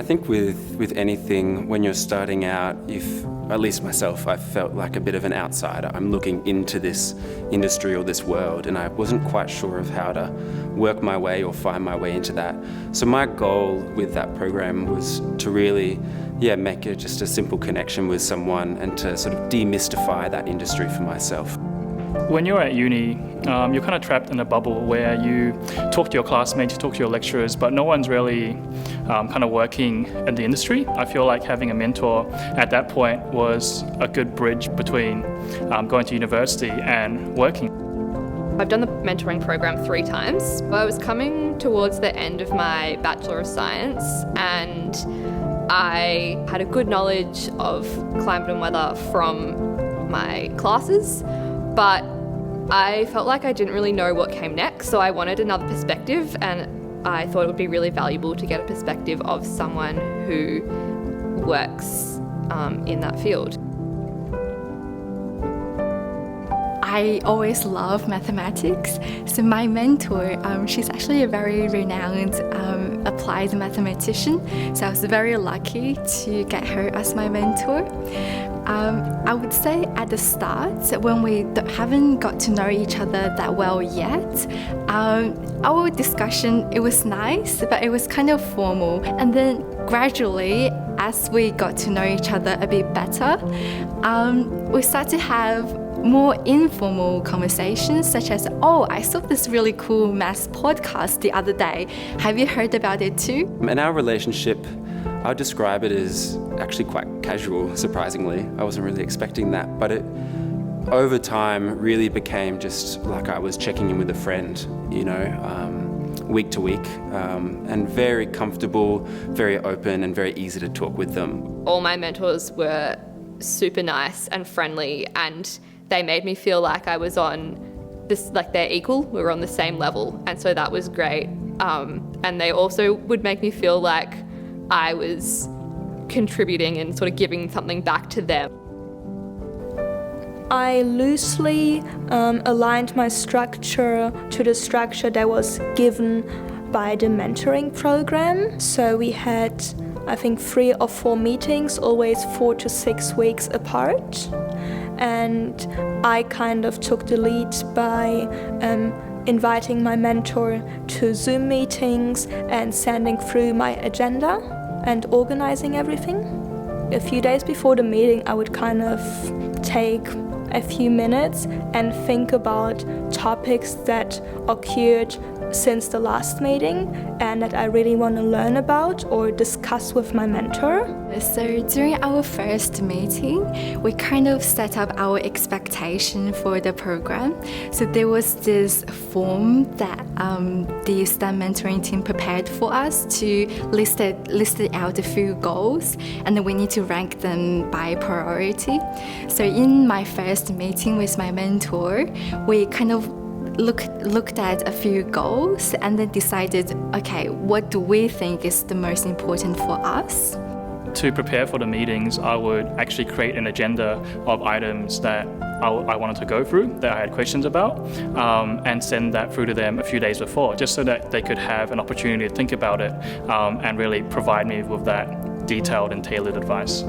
think with anything, when you're starting out, if at least myself, I felt like a bit of an outsider. I'm looking into this industry or this world, and I wasn't quite sure of how to work my way or find my way into that. So my goal with that program was to really, make just a simple connection with someone and to sort of demystify that industry for myself. When you're at uni, you're kind of trapped in a bubble where you talk to your classmates, you talk to your lecturers, but no one's really kind of working in the industry. I feel like having a mentor at that point was a good bridge between going to university and working. I've done the mentoring program 3 times. I was coming towards the end of my Bachelor of Science, and I had a good knowledge of climate and weather from my classes, but I felt like I didn't really know what came next, so I wanted another perspective, and I thought it would be really valuable to get a perspective of someone who works in that field. I always love mathematics, so my mentor, she's actually a very renowned applied mathematician, so I was very lucky to get her as my mentor. I would say at the start, when we haven't got to know each other that well yet, our discussion, it was nice, but it was kind of formal. And then gradually, as we got to know each other a bit better, we started to have more informal conversations, such as, I saw this really cool maths podcast the other day. Have you heard about it too? In our relationship, I would describe it as actually quite casual, surprisingly. I wasn't really expecting that, but it, over time, really became just like I was checking in with a friend, week to week, and very comfortable, very open, and very easy to talk with them. All my mentors were super nice and friendly, and they made me feel like I was on this, like they're equal, we were on the same level, and so that was great. And they also would make me feel like I was contributing and sort of giving something back to them. I loosely aligned my structure to the structure that was given by the mentoring program. So we had, I think, 3 or 4 meetings, always 4 to 6 weeks apart. And I kind of took the lead by inviting my mentor to Zoom meetings and sending through my agenda and organizing everything. A few days before the meeting, I would kind of take a few minutes and think about topics that occurred since the last meeting and that I really want to learn about or discuss with my mentor. So during our first meeting, we kind of set up our expectation for the program. So there was this form that the STEM mentoring team prepared for us to listed out a few goals, and then we need to rank them by priority. So in my first meeting with my mentor, we kind of looked at a few goals and then decided, okay, what do we think is the most important for us? To prepare for the meetings, I would actually create an agenda of items that I wanted to go through, that I had questions about, and send that through to them a few days before, just so that they could have an opportunity to think about it and really provide me with that detailed and tailored advice.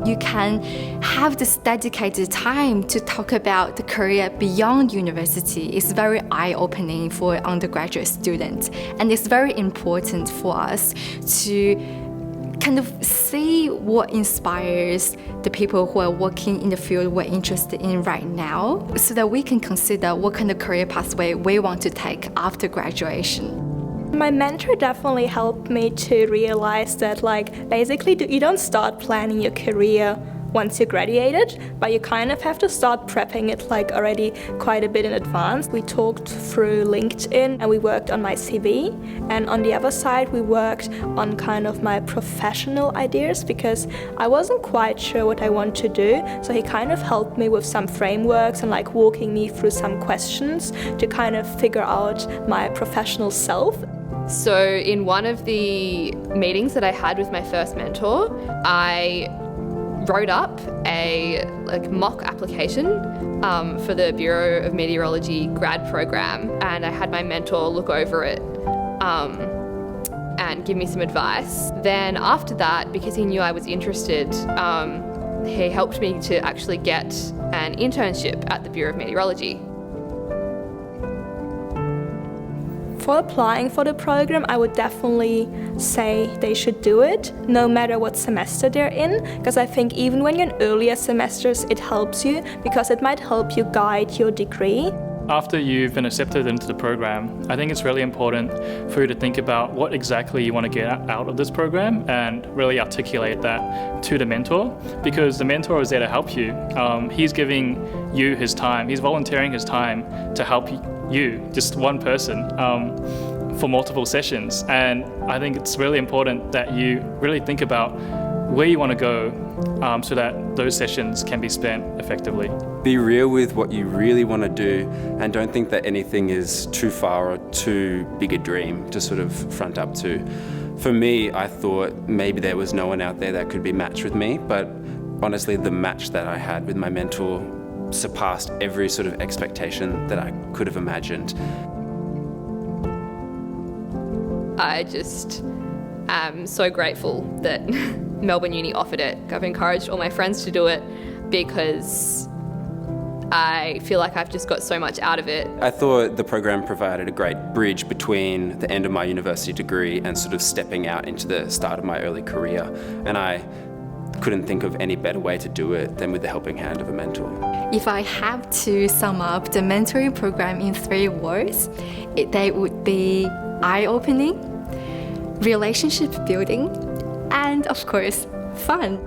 You can have this dedicated time to talk about the career beyond university. It's very eye-opening for undergraduate students, and it's very important for us to kind of see what inspires the people who are working in the field we're interested in right now, so that we can consider what kind of career pathway we want to take after graduation. My mentor definitely helped me to realize that, basically you don't start planning your career once you graduated, but you kind of have to start prepping it already quite a bit in advance. We talked through LinkedIn and we worked on my CV, and on the other side we worked on kind of my professional ideas because I wasn't quite sure what I want to do, so he kind of helped me with some frameworks and walking me through some questions to kind of figure out my professional self. So in one of the meetings that I had with my first mentor, I wrote up a mock application for the Bureau of Meteorology grad program, and I had my mentor look over it and give me some advice. Then after that, because he knew I was interested, he helped me to actually get an internship at the Bureau of Meteorology. For applying for the program, I would definitely say they should do it, no matter what semester they're in, because I think even when you're in earlier semesters, it helps you, because it might help you guide your degree. After you've been accepted into the program, I think it's really important for you to think about what exactly you want to get out of this program and really articulate that to the mentor, because the mentor is there to help you. He's giving you his time, he's volunteering his time to help you, just one person, for multiple sessions. And I think it's really important that you really think about where you want to go so that those sessions can be spent effectively. Be real with what you really want to do, and don't think that anything is too far or too big a dream to sort of front up to. For me, I thought maybe there was no one out there that could be matched with me, but honestly, the match that I had with my mentor surpassed every sort of expectation that I could have imagined. I just am so grateful that Melbourne Uni offered it. I've encouraged all my friends to do it because I feel like I've just got so much out of it. I thought the program provided a great bridge between the end of my university degree and sort of stepping out into the start of my early career. And I couldn't think of any better way to do it than with the helping hand of a mentor. If I have to sum up the mentoring program in 3 words, they would be eye-opening, relationship building, and of course, fun.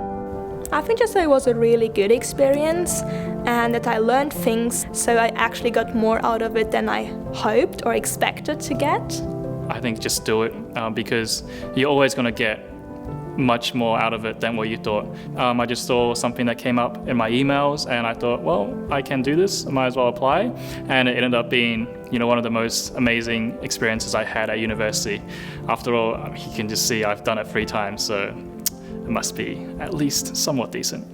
I think just it was a really good experience and that I learned things, so I actually got more out of it than I hoped or expected to get. I think just do it because you're always going to get much more out of it than what you thought. I just saw something that came up in my emails and I thought, well, I can do this, I might as well apply. And it ended up being, one of the most amazing experiences I had at university. After all, you can just see I've done it 3 times, so it must be at least somewhat decent.